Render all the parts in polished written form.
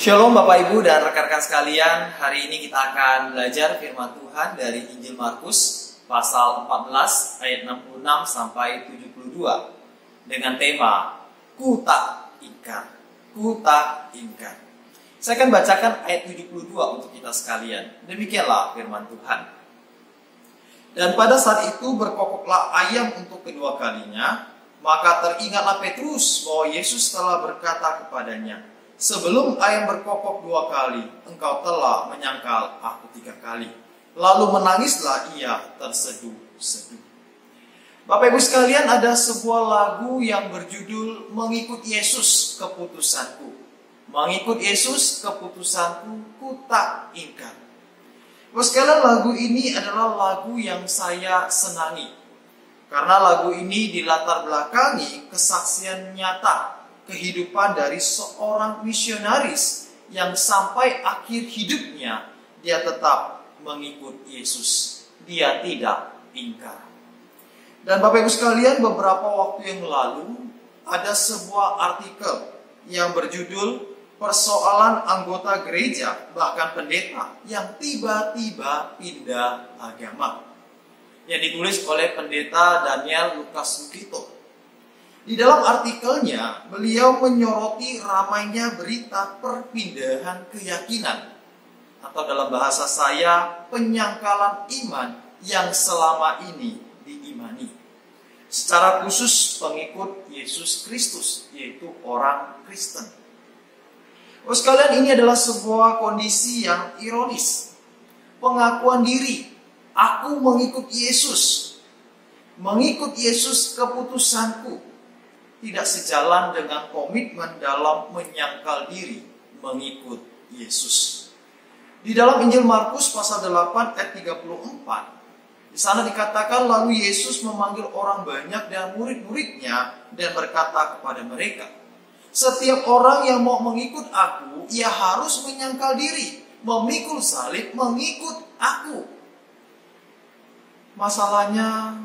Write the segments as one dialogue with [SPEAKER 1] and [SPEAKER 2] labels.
[SPEAKER 1] Shalom Bapak Ibu dan rekan-rekan sekalian. Hari ini kita akan belajar firman Tuhan dari Injil Markus pasal 14 ayat 66 sampai 72 dengan tema Ku tak ingkar. Ku tak ingkar. Saya akan bacakan ayat 72 untuk kita sekalian. Demikianlah firman Tuhan. Dan pada saat itu berkokoklah ayam untuk kedua kalinya, maka teringatlah Petrus bahwa Yesus telah berkata kepadanya, "Sebelum ayam berkokok 2 kali, engkau telah menyangkal aku 3 kali." Lalu menangislah ia terseduh-seduh. Bapak Ibu sekalian, ada sebuah lagu yang berjudul Mengikut Yesus Keputusanku. Mengikut Yesus Keputusanku, ku tak ingkar. Bapak sekalian, lagu ini adalah lagu yang saya senangi. Karena lagu ini dilatar belakangi kesaksian nyata kehidupan dari seorang misionaris yang sampai akhir hidupnya dia tetap mengikut Yesus. Dia tidak ingkar. Dan Bapak Ibu sekalian, beberapa waktu yang lalu ada sebuah artikel yang berjudul Persoalan Anggota Gereja bahkan pendeta yang tiba-tiba pindah agama, yang ditulis oleh pendeta Daniel Lukas Lukito. Di dalam artikelnya, beliau menyoroti ramainya berita perpindahan keyakinan, atau dalam bahasa saya, penyangkalan iman yang selama ini diimani. Secara khusus pengikut Yesus Kristus, yaitu orang Kristen. Oh sekalian, ini adalah sebuah kondisi yang ironis. Pengakuan diri, aku mengikut Yesus. Mengikut Yesus keputusanku. Tidak sejalan dengan komitmen dalam menyangkal diri mengikut Yesus. Di dalam Injil Markus pasal 8 ayat 34, di sana dikatakan, lalu Yesus memanggil orang banyak dan murid-muridnya dan berkata kepada mereka, "Setiap orang yang mau mengikut aku, ia harus menyangkal diri, memikul salib, mengikut aku." Masalahnya,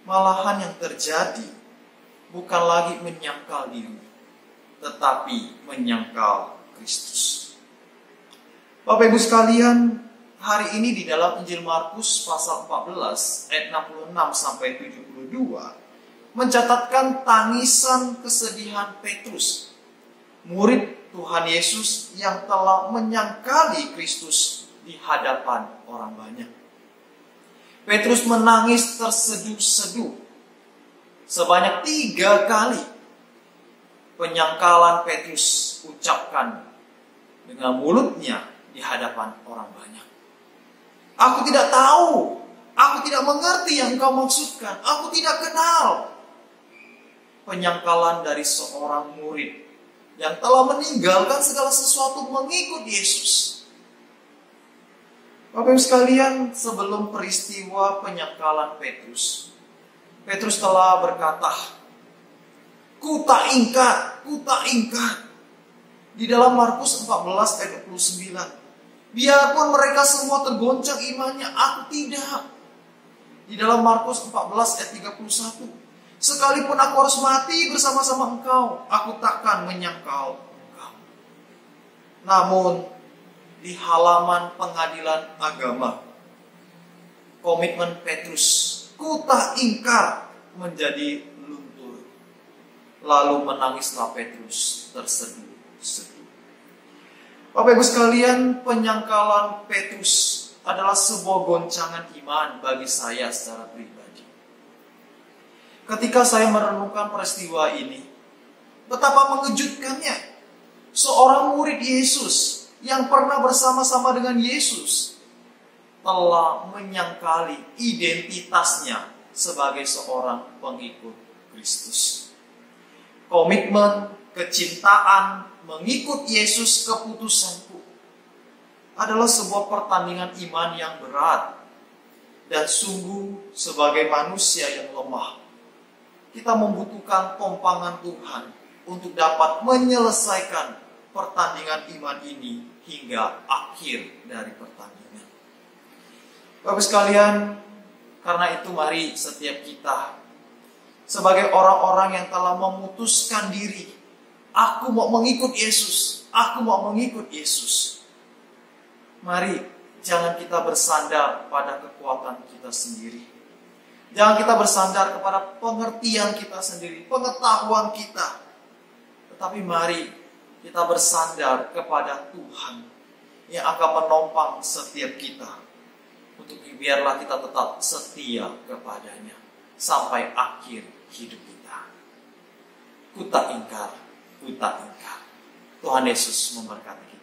[SPEAKER 1] malahan yang terjadi bukan lagi menyangkal diri, tetapi menyangkal Kristus. Bapak Ibu sekalian, hari ini di dalam Injil Markus pasal 14 ayat 66 sampai 72 mencatatkan tangisan kesedihan Petrus, murid Tuhan Yesus yang telah menyangkali Kristus di hadapan orang banyak. Petrus menangis terseduh-seduh. Sebanyak 3 kali penyangkalan Petrus ucapkan dengan mulutnya di hadapan orang banyak. "Aku tidak tahu, aku tidak mengerti yang engkau maksudkan, aku tidak kenal." Penyangkalan dari seorang murid yang telah meninggalkan segala sesuatu mengikut Yesus. Bapak Ibu sekalian, sebelum peristiwa penyangkalan Petrus telah berkata, "Ku tak ingkar, ku tak ingkar." Di dalam Markus 14 ayat 29, "Biarpun mereka semua tergoncang imannya, aku tidak." Di dalam Markus 14 ayat 31, "Sekalipun aku harus mati bersama-sama engkau, aku takkan menyangkal engkau." Namun, di halaman pengadilan agama, komitmen Petrus, "Ku tak ingkar," menjadi luntur. Lalu menangislah Petrus terseduh-seduh. Bapak Ibu sekalian, penyangkalan Petrus adalah sebuah goncangan iman bagi saya secara pribadi. Ketika saya merenungkan peristiwa ini, betapa mengejutkannya. Seorang murid Yesus yang pernah bersama-sama dengan Yesus telah menyangkali identitasnya sebagai seorang pengikut Kristus. Komitmen, kecintaan, mengikut Yesus keputusanku adalah sebuah pertandingan iman yang berat. Dan sungguh sebagai manusia yang lemah, kita membutuhkan tumpangan Tuhan untuk dapat menyelesaikan pertandingan iman ini hingga akhir dari pertandingan. Bapak sekalian, karena itu mari setiap kita sebagai orang-orang yang telah memutuskan diri, aku mau mengikut Yesus, aku mau mengikut Yesus. Mari jangan kita bersandar pada kekuatan kita sendiri. Jangan kita bersandar kepada pengertian kita sendiri, pengetahuan kita. Tetapi mari kita bersandar kepada Tuhan yang akan menopang setiap kita. Untuk biarlah kita tetap setia kepadanya sampai akhir hidup kita. Ku tak ingkar. Tuhan Yesus memberkati kita.